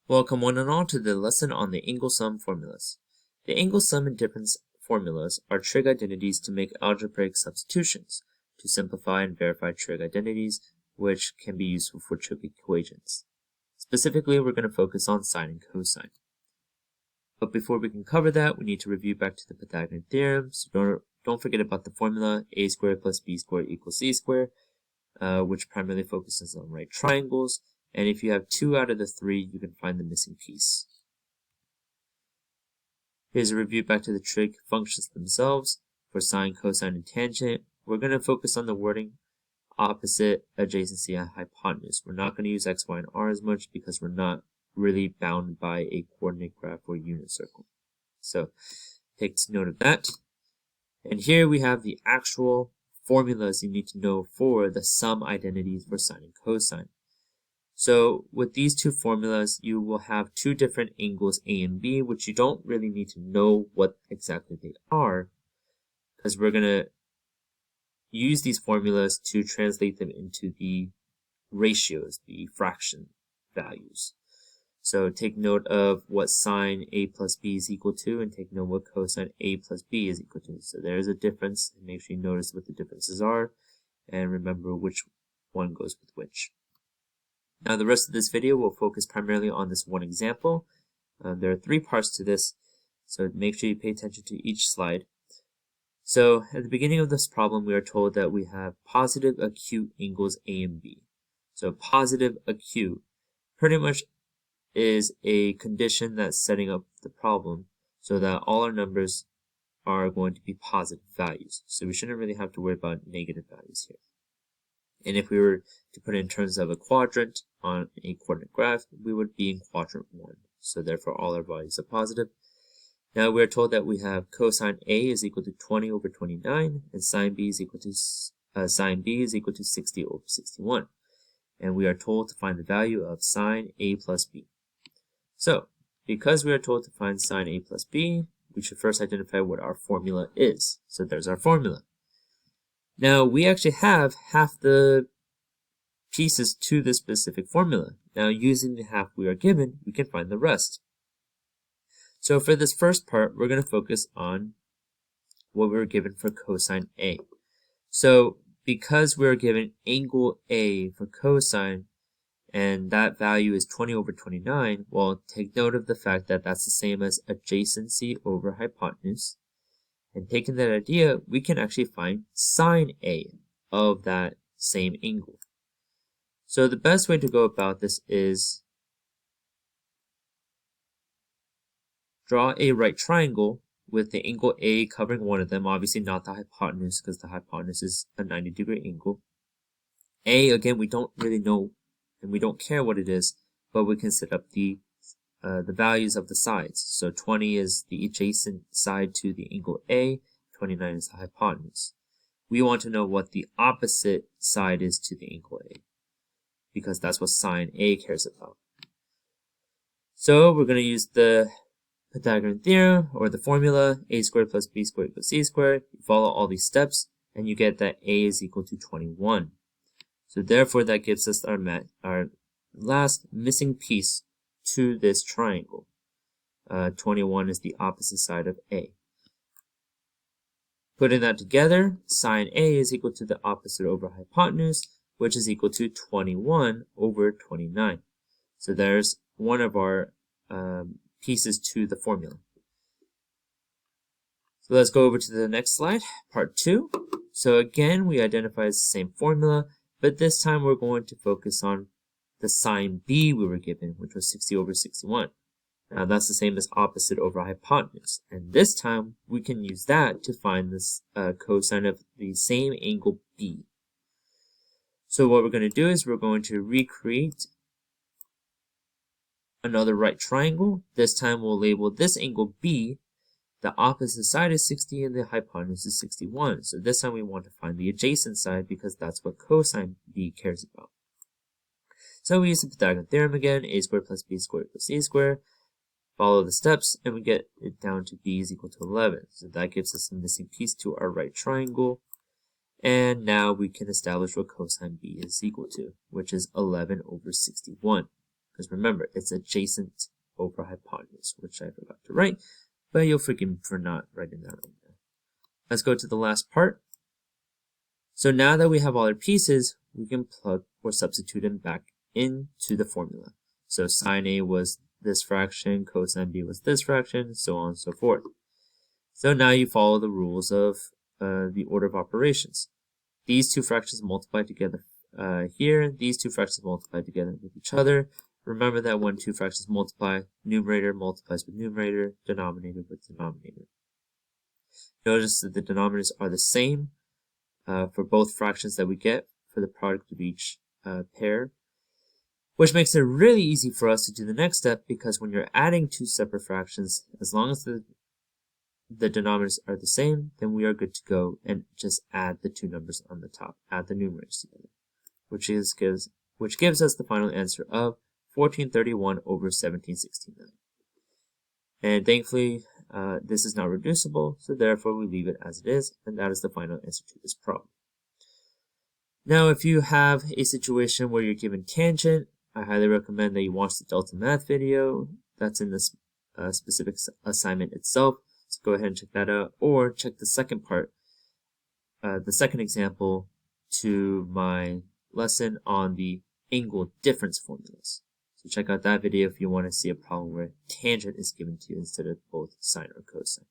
Welcome one and all to the lesson on the Ingle-sum formulas. The Ingle-sum and difference formulas are trig identities to make algebraic substitutions, to simplify and verify trig identities, which can be useful for trig equations. Specifically, we're going to focus on sine and cosine. But before we can cover that, we need to review back to the Pythagorean theorem, so don't forget about the formula a squared plus b squared equals c squared, which primarily focuses on right triangles. And if you have 2 out of the 3, you can find the missing piece. Here's a review back to the trig functions themselves. For sine, cosine, and tangent, we're going to focus on the wording opposite, adjacency, and hypotenuse. We're not going to use x, y, and r as much because we're not really bound by a coordinate graph or unit circle. So take note of that. And here we have the actual formulas you need to know for the sum identities for sine and cosine. So with these two formulas, you will have 2 different angles A and B, which you don't really need to know what exactly they are, because we're going to use these formulas to translate them into the ratios, the fraction values. So take note of what sine A plus B is equal to, and take note what cosine A plus B is equal to. So there's a difference, and make sure you notice what the differences are, and remember which one goes with which. Now the rest of this video will focus primarily on this one example. There are 3 parts to this, so make sure you pay attention to each slide. So at the beginning of this problem, we are told that we have positive acute angles A and B. So positive acute pretty much is a condition that's setting up the problem so that all our numbers are going to be positive values. So we shouldn't really have to worry about negative values here. And if we were to put it in terms of a quadrant on a coordinate graph, we would be in quadrant 1. So therefore all our values are positive. Now we're told that we have cosine A is equal to 20 over 29, and sine B is equal to 60 over 61. And we are told to find the value of sine A plus B. So because we are told to find sine A plus B, we should first identify what our formula is. So there's our formula. Now, we actually have half the pieces to this specific formula. Now, using the half we are given, we can find the rest. So for this first part, we're going to focus on what we were given for cosine A. So because we're given angle A for cosine, and that value is 20 over 29, well, take note of the fact that that's the same as adjacency over hypotenuse. And taking that idea, we can actually find sine A of that same angle. So the best way to go about this is draw a right triangle with the angle A covering one of them, obviously not the hypotenuse because the hypotenuse is a 90-degree angle. A, again, we don't really know and we don't care what it is, but we can set up the values of the sides. So 20 is the adjacent side to the angle A, 29 is the hypotenuse. We want to know what the opposite side is to the angle A, because that's what sine A cares about. So we're going to use the Pythagorean theorem, or the formula, a squared plus b squared equals c squared. You follow all these steps, and you get that A is equal to 21. So therefore that gives us our last missing piece to this triangle. 21 is the opposite side of A. Putting that together, sine A is equal to the opposite over hypotenuse, which is equal to 21 over 29. So there's one of our pieces to the formula. So let's go over to the next slide, part 2. So again, we identify the same formula, but this time we're going to focus on the sine B we were given, which was 60 over 61. Now that's the same as opposite over hypotenuse. And this time we can use that to find this cosine of the same angle B. So what we're going to do is we're going to recreate another right triangle. This time we'll label this angle B. The opposite side is 60 and the hypotenuse is 61. So this time we want to find the adjacent side because that's what cosine B cares about. So we use the Pythagorean theorem again, a squared plus b squared equals c squared. Follow the steps and we get it down to b is equal to 11. So that gives us a missing piece to our right triangle. And now we can establish what cosine B is equal to, which is 11 over 61. because remember, it's adjacent over hypotenuse, which I forgot to write, but you'll forgive me for not writing that right now. Let's go to the last part. So now that we have all our pieces, we can plug or substitute them back into the formula. So sine A was this fraction, cosine B was this fraction, so on and so forth. So now you follow the rules of the order of operations. These two fractions multiply together here. These two fractions multiply together with each other. Remember that when two fractions multiply, numerator multiplies with numerator, denominator with denominator. Notice that the denominators are the same for both fractions that we get for the product of each pair, which makes it really easy for us to do the next step, because when you're adding two separate fractions, as long as the denominators are the same, then we are good to go and just add the two numbers on the top, add the numerators together, which gives us the final answer of 1431 over 1769. And thankfully, this is not reducible, so therefore we leave it as it is, and that is the final answer to this problem. Now, if you have a situation where you're given tangent, I highly recommend that you watch the Delta Math video that's in this specific assignment itself. So go ahead and check that out, or check the second part, the second example to my lesson on the angle difference formulas. So check out that video if you want to see a problem where tangent is given to you instead of both sine or cosine.